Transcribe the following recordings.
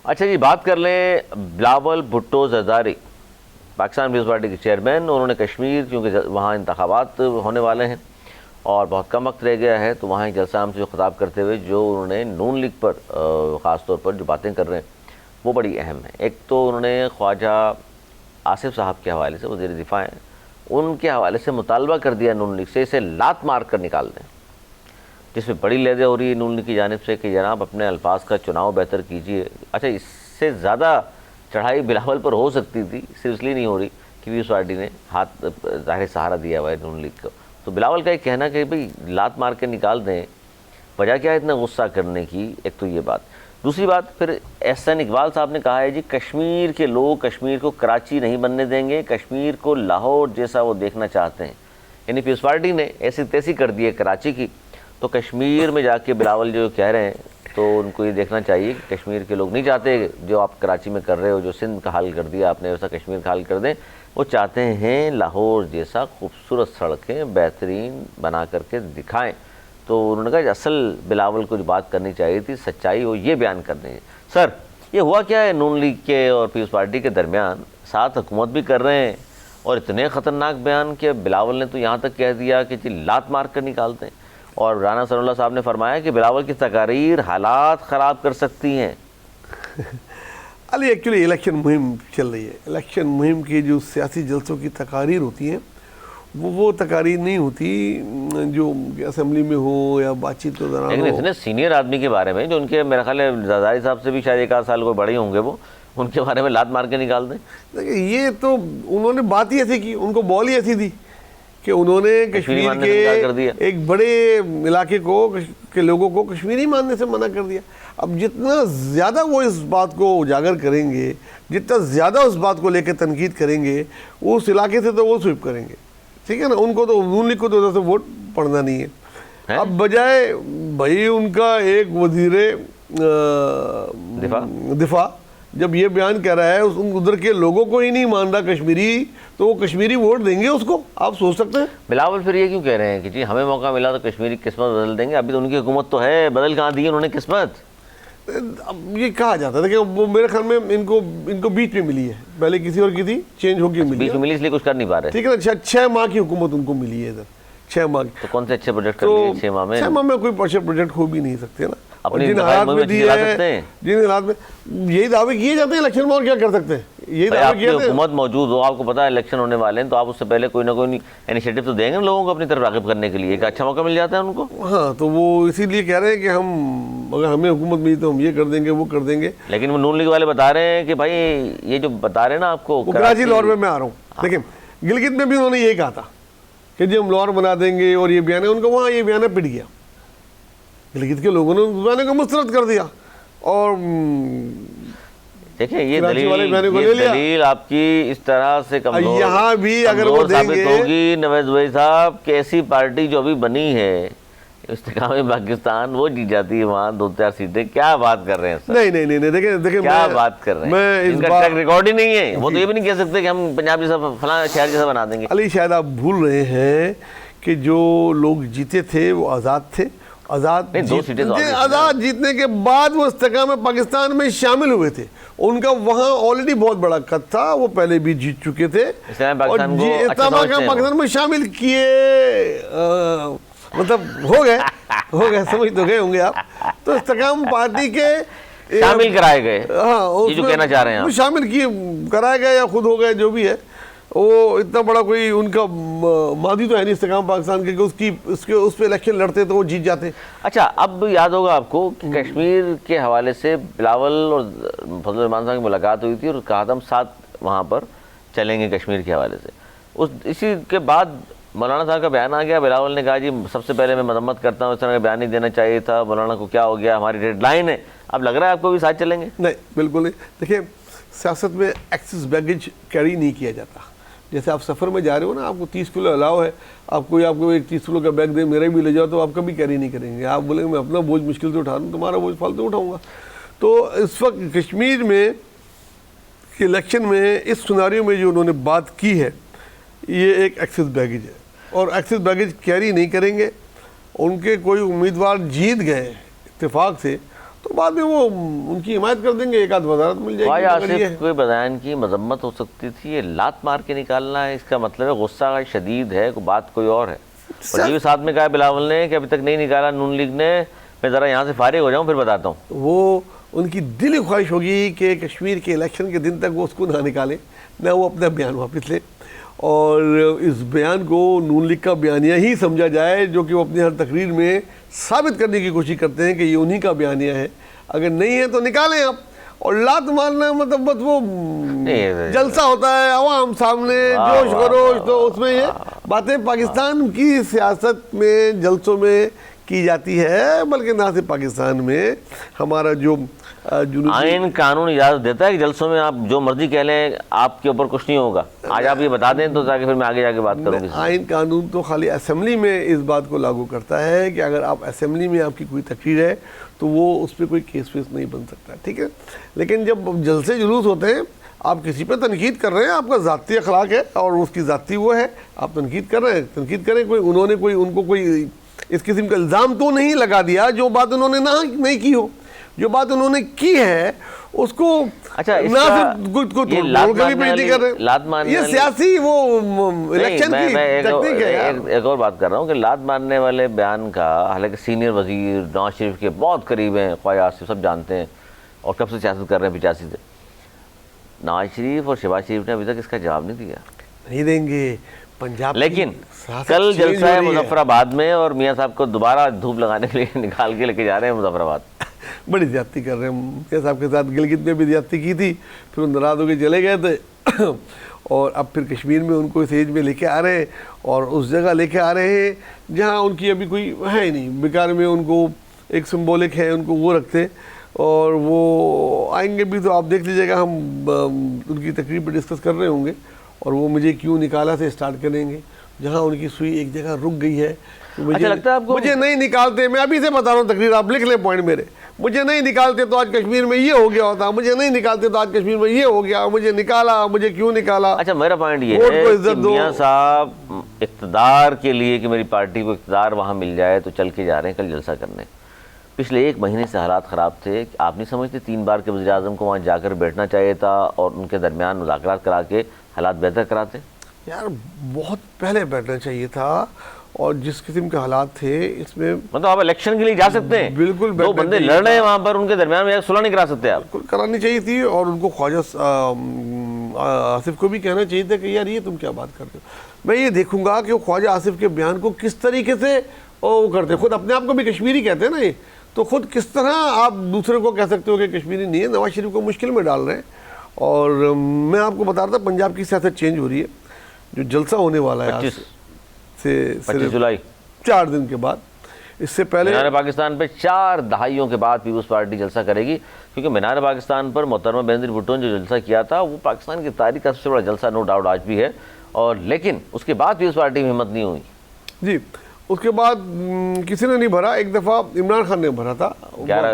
अच्छा जी, बात कर लें बिलावल भुट्टो जरदारी, पाकिस्तान पीपल्स पार्टी के चेयरमैन। उन्होंने कश्मीर, क्योंकि वहाँ इंतखाबात होने वाले हैं और बहुत कम वक्त रह गया है, तो वहाँ एक जलसा आम से जो खिताब करते हुए जो उन्होंने नून लीग पर ख़ास तौर पर जो बातें कर रहे हैं वो बड़ी अहम है। एक तो उन्होंने ख्वाजा आसिफ साहब के हवाले से, वज़ीर दिफा हैं, उनके हवाले से मुतालबा कर दिया नून लीग से इसे लात मार कर निकाल दें, जिसमें बड़ी लहज़े हो रही है नून लीग की जानिब से कि जनाब अपने अल्फाज का चुनाव बेहतर कीजिए। अच्छा, इससे ज़्यादा चढ़ाई बिलावल पर हो सकती थी, सिर्फ इसलिए नहीं हो रही कि पीपल्स पार्टी ने हाथ ज़ाहिर सहारा दिया हुआ है नून लीग को। तो बिलावल का एक कहना कि भाई लात मार के निकाल दें, वजह क्या है इतना गुस्सा करने की? एक तो ये बात। दूसरी बात, फिर एहसन इकबाल साहब ने कहा है जी कश्मीर के लोग कश्मीर को कराची नहीं बनने देंगे, कश्मीर को लाहौर जैसा वो देखना चाहते हैं। यानी पीपल्स पार्टी ने ऐसी तैसी कर दी है कराची की, तो कश्मीर में जाके बिलावल जो कह रहे हैं तो उनको ये देखना चाहिए कि कश्मीर के लोग नहीं चाहते जो आप कराची में कर रहे हो, जो सिंध का हाल कर दिया आपने वैसा कश्मीर का हाल कर दें। वो चाहते हैं लाहौर जैसा खूबसूरत सड़कें बेहतरीन बना करके दिखाएं। तो उन्होंने कहा असल बिलावल को जो बात करनी चाहिए थी, सच्चाई हो ये बयान करनी है। सर, ये हुआ क्या है नून लीग के और पीपल्स पार्टी के दरमियान? साथ हुकूमत भी कर रहे हैं और इतने ख़तरनाक बयान कि बिलावल ने तो यहाँ तक कह दिया कि जी लात मार कर निकालते हैं। और राना सनाउल्लाह साहब ने फरमाया कि बिलावल की तकारीर हालात ख़राब कर सकती हैं। अली एक्चुअली इलेक्शन मुहिम चल रही है। इलेक्शन मुहिम की जो सियासी जलसों की तकारीर होती हैं वो तकारीर नहीं होती जो असेंबली में हो या बातचीत के दौरान। लेकिन इतने सीनियर आदमी के बारे में जो उनके मेरा ख्याल है जरदारी साहब से भी शायद एक आध साल को बड़े होंगे, वो उनके बारे में लात मार के निकाल दें। देखिए, ये तो उन्होंने बात ही ऐसी की, उनको बॉल ही ऐसी दी कि उन्होंने कश्मीर के एक बड़े इलाके को के लोगों को कश्मीरी मानने से मना कर दिया। अब जितना ज़्यादा वो इस बात को उजागर करेंगे, जितना ज़्यादा उस बात को लेकर तनकीद करेंगे, उस इलाके से तो वो स्वीप करेंगे। ठीक है ना, उनको तो नून लीग को तो उधर से वोट पड़ना नहीं है। अब बजाय भाई उनका एक वजीर दिफा जब ये बयान कर रहा है उधर के लोगों को ही नहीं मान रहा कश्मीरी, तो वो कश्मीरी वोट देंगे उसको? आप सोच सकते हैं। बिलावल फिर ये क्यों कह रहे हैं कि जी हमें मौका मिला तो कश्मीरी किस्मत बदल देंगे? अभी तो उनकी हुकूमत तो है, बदल कहाँ दी उन्होंने किस्मत? अब ये कहा जाता है, देखिए वो मेरे ख्याल में इनको बीच में मिली है, पहले किसी और की थी, चेंज होकर मिली, बीच में मिली इसलिए कुछ कर नहीं पा रहे। ठीक है ना, 6 माह की हुकूमत उनको मिली है इधर, 6 माह की। तो कौन से अच्छे प्रोजेक्ट कर लिए 6 माह में? 6 माह में कोई अच्छे प्रोजेक्ट हो भी नहीं सकते ना। अपने जिन हालात में दिए हैं, जिन हालात में यही दावे किए जाते हैं इलेक्शन में, और क्या कर सकते हैं? यही दावे किए जाते हैं। हुकूमत मौजूद हो, आपको पता है इलेक्शन होने वाले हैं, तो आप उससे पहले कोई ना कोई इनिशिएटिव तो देंगे लोगों को अपनी तरफ राग़िब करने के लिए, एक अच्छा मौका मिल जाता है उनको। हाँ, तो वो इसीलिए कह रहे हैं कि हम अगर हमें हुकूमत मिली तो हम ये कर देंगे, वो कर देंगे। लेकिन वो नून लीग वाले बता रहे हैं कि भाई ये जो बता रहे हैं ना आपको, कराची लाहौर में मैं आ रहा हूँ। देखिए, गिलगित में भी उन्होंने यही कहा था कि जी हम लाहौर बना देंगे, और ये बयान है उनका, वहाँ ये बयान पिट गया। गिलगित के लोगों ने उस बयान को मुस्तरद कर दिया और देखिए ये दलील आपकी इस तरह से कमजोर, यहाँ भी अगर वो साबित होगी नवाज भाई साहब कि ऐसी पार्टी जो अभी बनी है इस्तेकाम पाकिस्तान, वो जीत जाती है वहाँ 2-4 सीटें। क्या बात कर रहे हैं सर? नहीं, देखिए क्या बात कर रहे हैं, इनका ट्रैक रिकॉर्ड ही नहीं है। वो तो ये भी नहीं कह सकते कि हम पंजाब जैसा फलां शहर जैसा बना देंगे। अली, शायद आप भूल रहे हैं कि जो लोग जीते थे वो आज़ाद थे। आज़ाद जीतने के बाद वो इस्तेकाम पाकिस्तान में शामिल हुए थे। उनका वहाँ ऑलरेडी बहुत बड़ा कद था, वो पहले भी जीत चुके थे और पाकिस्तान में शामिल किए, मतलब हो गए समझ तो गए होंगे आप। तो इस्तेकाम पार्टी के शामिल कराए गए, हाँ, ये जो कहना चाह रहे हैं शामिल किए, कराए गए या खुद हो गए, जो भी है। वो इतना बड़ा कोई उनका मादी तो है नहीं इस्तेकाम पाकिस्तान के, उसके उस पर इलेक्शन लड़ते तो वो जीत जाते। अच्छा, अब याद होगा आपको कि कश्मीर के हवाले से बिलावल और फजल रहमान साहब की मुलाकात हुई थी और कहा था हम साथ वहाँ पर चलेंगे कश्मीर के हवाले से। इसी के बाद मौलाना साहब का बयान आ गया। बिलावल ने कहा जी सबसे पहले मैं मजम्मत करता हूँ, इस तरह का बयान नहीं देना चाहिए था, मौलाना को क्या हो गया, हमारी डेडलाइन है। अब लग रहा है आपको भी साथ चलेंगे? नहीं, बिल्कुल नहीं। देखिए, सियासत में एक्सेस बैगेज कैरी नहीं किया जाता। जैसे आप सफ़र में जा रहे हो ना, आपको 30 किलो अलाव है, आपको एक 30 किलो का बैग दे, मेरा भी ले जाओ, तो आप कभी कैरी नहीं करेंगे। आप बोलेंगे मैं अपना बोझ मुश्किल से उठा लूँ, तुम्हारा बोझ फालतू उठाऊँगा। तो इस वक्त कश्मीर में इलेक्शन में इस सिनेरियो में जो उन्होंने बात की है, ये एक एक्सेस बैगेज है और एक्सेस बैगेज कैरी नहीं करेंगे। उनके कोई उम्मीदवार जीत गए इत्तेफाक से, तो बाद में वो उनकी हिमायत कर देंगे, एक आध वजारत मिल जाएगी। आसिफ कोई बयान की मजम्मत हो सकती थी, ये लात मार के निकालना है, इसका मतलब है गुस्सा शदीद है, बात कोई और है। और ये भी साथ में कहा बिलावल ने कि अभी तक नहीं निकाला नून लीग ने, मैं ज़रा यहाँ से फारिग हो जाऊँ फिर बताता हूँ। वो उनकी दिली ख्वाहिश होगी कि कश्मीर के इलेक्शन के दिन तक वो उसको ना निकाले, ना वो अपना बयान वापस ले, और इस बयान को नून लीग का बयानिया ही समझा जाए, जो कि वो अपनी हर तकरीर में साबित करने की कोशिश करते हैं कि ये उन्हीं का बयानिया है। अगर नहीं है तो निकालें आप। और लात मारना मतलब बस वो जलसा होता है आवाम सामने, जोश खरोश, तो उसमें ये बातें पाकिस्तान की सियासत में जलसों में की जाती है, बल्कि ना सिर्फ पाकिस्तान में, हमारा जो आइन कानून इजाज़त देता है कि जलसों में आप जो मर्जी कह लें, आपके ऊपर कुछ नहीं होगा। आज आप ये बता दें तो जाके फिर मैं आगे जाके बात करूँगी। आइन कानून तो खाली असेंबली में इस बात को लागू करता है कि अगर आप असेंबली में आपकी कोई तकरीर है तो वो उस पर कोई केस वेस नहीं बन सकता, ठीक है। लेकिन जब जलसे जुलूस होते हैं, आप किसी पे तनकीद कर रहे हैं, आपका ज़ाती अखलाक है और उसकी ज़ाती वो है, आप तनकीद कर रहे हैं, तनकीद करें। कोई उन्होंने कोई उनको कोई इस किस्म का इल्ज़ाम तो नहीं लगा दिया जो बात उन्होंने ना नहीं की हो, जो बात उन्होंने की है उसको अच्छा ना ये सियासी वो इलेक्शन की टेक्निक है। एक और बात कर रहा हूँ कि लात मारने वाले बयान का, हालांकि सीनियर वजीर नवाज शरीफ के बहुत करीब हैं, ख्वाजा आसिफ सब जानते हैं और कब से सियासत कर रहे हैं 85 से, नवाज शरीफ और शहबाज शरीफ ने अभी तक इसका जवाब नहीं दिया। नहीं देंगे पंजाब। लेकिन कल जलसा है मुजफ्फराबाद में और मियाँ साहब को दोबारा धूप लगाने के लिए निकाल के लेके जा रहे हैं मुजफ्फराबाद। बड़ी ज्यादती कर रहे हैं मियाँ साहब के साथ, गिलगित में भी ज्यादती की थी, फिर नाराज होकर चले गए थे और अब फिर कश्मीर में उनको इस एज में लेके आ रहे हैं और उस जगह लेके आ रहे हैं जहाँ उनकी अभी कोई है ही नहीं। बेकार में उनको एक सिम्बोलिक है, उनको वो रखते और वो आएंगे भी तो आप देख लीजिएगा, हम उनकी तकरीर पर डिस्कस कर रहे होंगे और वो मुझे क्यों निकाला से स्टार्ट करेंगे, जहाँ उनकी सुई एक जगह रुक गई है। तो मुझे अच्छा लगता है आपको? मुझे नहीं निकालते, मैं अभी से बता रहा हूँ तकरीर, आप लिख लें पॉइंट मेरे, मुझे नहीं निकालते तो आज कश्मीर में ये हो गया होता, मुझे नहीं निकालते तो आज कश्मीर में ये हो गया, मुझे निकाला, मुझे क्यों निकाला। अच्छा मेरा पॉइंट ये है कि मियां साहब इक़्तिदार के लिए कि मेरी पार्टी को इक़्तिदार वहाँ मिल जाए तो चल के जा रहे हैं कल जलसा करने। पिछले 1 महीने से हालात ख़राब थे, आप नहीं समझते 3 बार के वज़ीर-ए-आज़म को वहाँ जाकर बैठना चाहिए था और उनके दरमियान मुज़ाकरात करा के हालात बेहतर कराते? यार बहुत पहले बैठना चाहिए था, और जिस किस्म के हालात थे इसमें मतलब आप इलेक्शन के लिए जा सकते हैं, बिल्कुल दो बंदे लड़ रहे हैं वहाँ पर, उनके दरमियान में सुलह नहीं करा सकते आप? बिल्कुल करानी चाहिए थी और उनको ख्वाजा आसिफ को भी कहना चाहिए था कि यार ये तुम क्या बात करते हो। मैं ये देखूंगा कि वो ख्वाजा आसिफ के बयान को किस तरीके से वो करते, खुद अपने आप को भी कश्मीरी कहते हैं ना ये, तो खुद किस तरह आप दूसरे को कह सकते हो कि कश्मीरी नहीं है। नवाज शरीफ को मुश्किल में डाल रहे हैं। और मैं आपको बता रहा था पंजाब की सियासत चेंज हो रही है, जो जलसा होने वाला है 25 जुलाई 4 दिन के बाद। इससे पहले मीनार पाकिस्तान पे 4 दहाइयों के बाद पीपल्स पार्टी जलसा करेगी, क्योंकि मीनार पाकिस्तान पर मोहतरमा बेनज़ीर भुट्टो ने जो जलसा किया था वो पाकिस्तान की तारीख का सबसे बड़ा जलसा नो डाउट आज भी है। और लेकिन उसके बाद पीपल्स पार्टी में हिम्मत नहीं हुई जी, उसके बाद किसी ने नहीं भरा। एक दफ़ा इमरान खान ने भरा था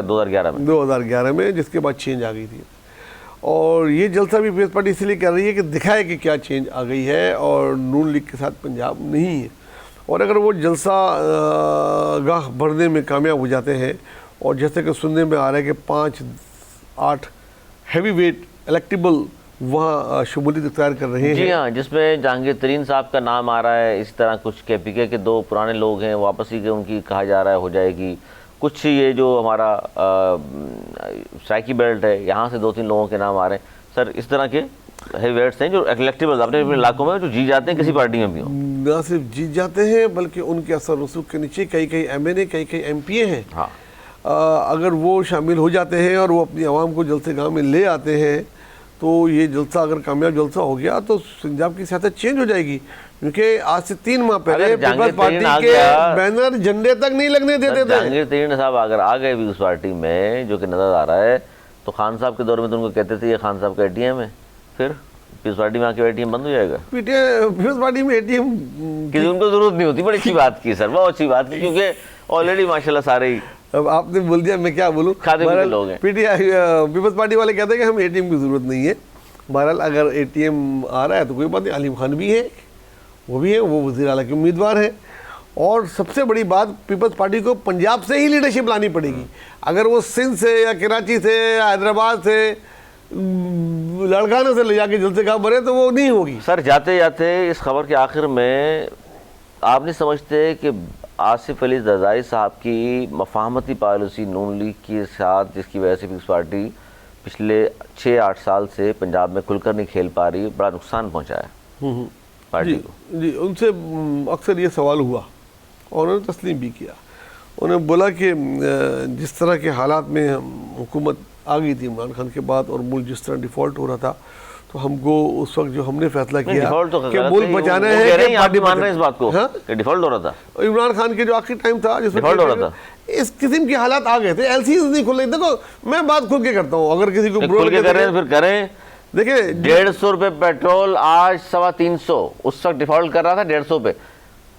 2011 में, जिसके बाद चेंज आ गई थी। और ये जलसा भी पीपल्स पार्टी इसलिए कर रही है कि दिखाए कि क्या चेंज आ गई है और नून लीग के साथ पंजाब नहीं है। और अगर वो जलसा गाह भरने में कामयाब हो जाते हैं, और जैसे कि सुनने में आ रहा है कि 5-8 हैवी वेट इलेक्टेबल वहाँ शमूलियत इख्तियार कर रहे हैं। जी हाँ, जिसमें जहांगीर तरीन साहब का नाम आ रहा है, इस तरह कुछ KPK के 2 पुराने लोग हैं वापसी के उनकी कहा जा रहा है हो जाएगी। कुछ ये जो हमारा स्ट्राइकी बेल्ट है यहाँ से 2-3 लोगों के नाम आ रहे हैं। सर इस तरह के हैवी वेट्स हैं जो इलेक्टेबल अपने इलाकों में जो जीत जाते हैं, किसी पार्टी में भी हो, न सिर्फ जीत जाते हैं बल्कि उनके असर रसूख के नीचे कई MNA कई MPA हैं। हाँ, अगर वो शामिल हो जाते हैं और वो अपनी आवाम को जलसे गाँव में ले आते हैं, तो ये जलसा अगर कामयाब जलसा हो गया तो पंजाब की सियासत चेंज हो जाएगी। क्योंकि आज से 3 माह पहले पीपल्स पार्टी के बैनर झंडे तक नहीं लगने देते थे। जहांगीर तरीन साहब अगर आ गए भी उस पार्टी में, जो कि नजर आ रहा है, तो खान साहब के दौर में तो उनको कहते थे ये खान साहब का ATM है, फिर पीपल्स पार्टी में आके ATM बंद हो जाएगा। पीपल्स पार्टी में ATM की उनको जरूरत नहीं होती। बड़ी अच्छी बात की सर, बहुत अच्छी बात की, क्योंकि ऑलरेडी माशाल्लाह सारे ही। अब आपने बोल दिया, मैं क्या बोलूँ, लोग हैं पीपल्स पार्टी वाले कहते हैं कि हमें ATM की जरूरत नहीं है। बहरहाल अगर ATM आ रहा है तो कोई बात नहीं, अलीम खान भी है, वो भी है, वो वज़ीर आला के उम्मीदवार है। और सबसे बड़ी बात, पीपल्स पार्टी को पंजाब से ही लीडरशिप लानी पड़ेगी। अगर वो सिंध से या कराची से या हैदराबाद से लड़काना से ले जाके जलसे कहा भरे तो वो नहीं होगी। सर जाते जाते इस खबर के आखिर में आप नहीं समझते कि आसिफ अली जरदारी साहब की मफाहमती पॉलिसी नून लीग के साथ, जिसकी वजह से पीपल्स पार्टी पिछले 6-8 साल से पंजाब में खुलकर नहीं खेल पा रही, बड़ा नुकसान पहुंचा है पार्टी को? जी, उनसे अक्सर ये सवाल हुआ और उन्होंने तस्लीम भी किया। उन्होंने बोला कि जिस तरह के हालात में हुकूमत आ गई थी इमरान खान के बाद और मुल्क जिस तरह डिफ़ॉल्ट हो रहा था, तो हमको उस वक्त जो हमने फैसला किया कि मुल्क बचाना है। आप भी मान रहे हैं इस बात को कि डिफ़ॉल्ट हो रहा था? इमरान खान के जो आखिरी टाइम था जिसमें डिफ़ॉल्ट हो रहा था, इस किस्म के हालात आ गए थे, एलसीज नहीं खुल रही। देखो मैं बात खुल के करता हूँ, अगर किसी को खुल के कर रहे हैं फिर करें। देखिए 150 रुपए पेट्रोल, आज 350, उस वक्त डिफॉल्ट कर रहा था 150 पे।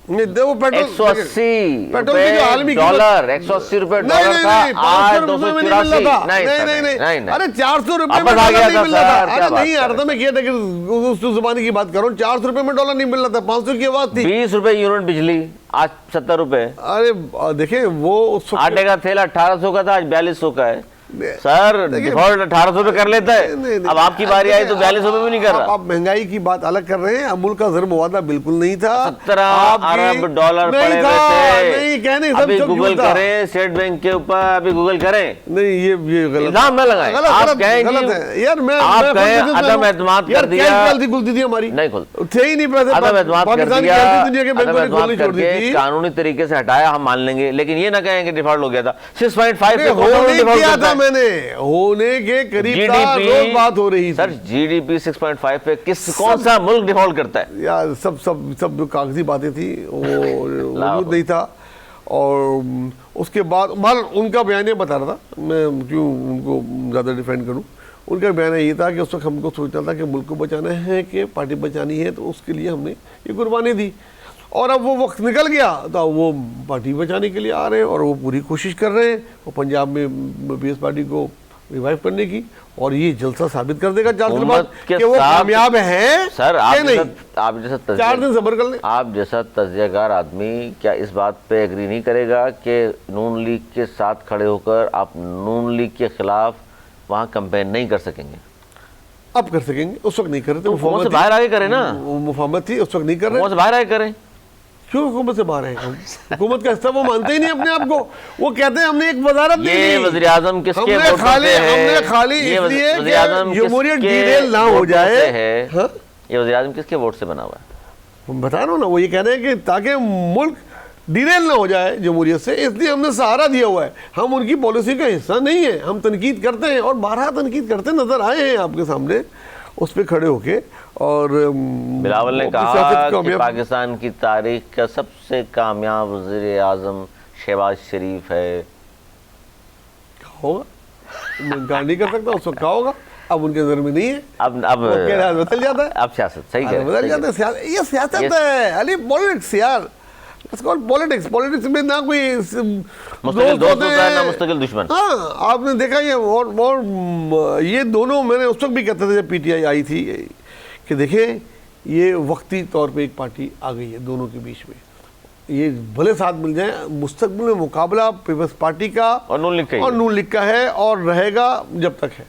देखो पेट्रोल 180 पेट्रोल की जो आलमी डॉलर, 180 रुपए डॉलर था, आज 284। नहीं, अरे 400 रुपए में डॉलर नहीं मिल रहा था। अरे नहीं आ रहा था, मैं किया था कि उस जमाने की बात करूँ, 400 रुपए में डॉलर नहीं मिल रहा था, 500 की आवाज थी। 20 रुपए यूनिट बिजली, आज 70 रुपए। अरे देखिए वो आटे का तेल 1800 का था, आज 4200 का है। सर डिफॉल्ट 1800 पे कर लेता है। अब आपकी बारी आई तो 4200 पे भी नहीं कर रहा। आप महंगाई की बात अलग कर रहे हैं, अमूल का ज़र मुआवजा बिल्कुल नहीं था। 17 अरब डॉलर पड़े हुए थे। अभी गूगल करें स्टेट बैंक के ऊपर, अभी गूगल करें। नहीं ये गलत न लगाएं। आप कहें यार, मैं आप कहें अदम एतमाद कर दिया, खुलती थी हमारी, नहीं खुलती थे ही नहीं पैसे, अदम एतमाद कर दिया, करके कानूनी तरीके से हटाया, हम मान लेंगे। लेकिन ये ना कहें कि डिफॉल्ट हो गया था। 6.5 मैंने होने के करीब था, रोज बात हो रही थी। सर जीडीपी 6.5 पे कौन सा मुल्क डिफॉल्ट करता है यार? सब जो कागजी बातें थी वो मौजूद नहीं था। और उसके बाद उनका बयान ये बता रहा था, मैं क्यों उनको ज़्यादा डिफेंड करूं, उनका बयान ये था कि उस वक्त हमको सोचना था कि मुल्क को बचाना है कि पार्टी बचानी है, तो उसके लिए हमने ये कुर्बानी दी। और अब वो वक्त निकल गया तो वो पार्टी बचाने के लिए आ रहे हैं और वो पूरी कोशिश कर रहे हैं वो पंजाब में पीपल्स पार्टी को रिवाइव करने की। और ये जलसा साबित कर देगा 4 दिन बाद कि वो कामयाब है। सर आप जैसा 4 दिन सब्र कर लें। आप जैसा तज्जियाकार आदमी क्या इस बात पे एग्री नहीं करेगा कि नून लीग के साथ खड़े होकर आप नून लीग के खिलाफ वहाँ कैंपेन नहीं कर सकेंगे? अब कर सकेंगे, उस वक्त नहीं कर रहे थे। हुकूमत से बाहर आके करें ना, मुफाहमत थी, उस वक्त नहीं कर रहे। हुकूमत से बाहर आके करें। क्यों हुकूमत से बाहर है? हुकूमत का हिस्सा वो मानते ही नहीं अपने आप को। वो कहते हैं हमने एक वज़ारत दी, ये वज़ीर आज़म किसके वोट से है? हमने खाली इसलिए कि जमहूरियत डिरेल ना हो जाए। ये वज़ीर आज़म किसके वोट से बना हुआ है? बता रहा हूँ ना, वो ये कह रहे हैं कि ताकि मुल्क डिरेल ना हो जाए जमहूरियत से, इसलिए हमने सहारा दिया हुआ है। हम उनकी पॉलिसी का हिस्सा नहीं है, हम तनकीद करते हैं और बारहा तनकीद करते नजर आए हैं आपके सामने उस पर खड़े होके। और बिलावल ने कहा कि पाकिस्तान की तारीख का सबसे कामयाब वज़ीर आज़म शहबाज शरीफ है। क्या होगा मैं इनकार नहीं कर सकता, उस वक्त क्या होगा अब उनके नजर में नहीं है। अब बदल जाता है, अब सियासत सही है, बदल जाता है। ये सियासत है अली, पॉलिटिक्स यार, पॉलिटिक्स में ना कोई मुस्तकिल दोस्त होता है ना मुस्तकिल दुश्मन। हाँ आपने देखा ये। और ये दोनों, मैंने उस वक्त भी कहता था जब पीटीआई आई थी कि देखें ये वक्ती तौर पे एक पार्टी आ गई है दोनों के बीच में, ये भले साथ मिल जाए, मुस्तकबिल में मुकाबला पीपल्स पार्टी का और नून लीग का है और रहेगा जब तक है।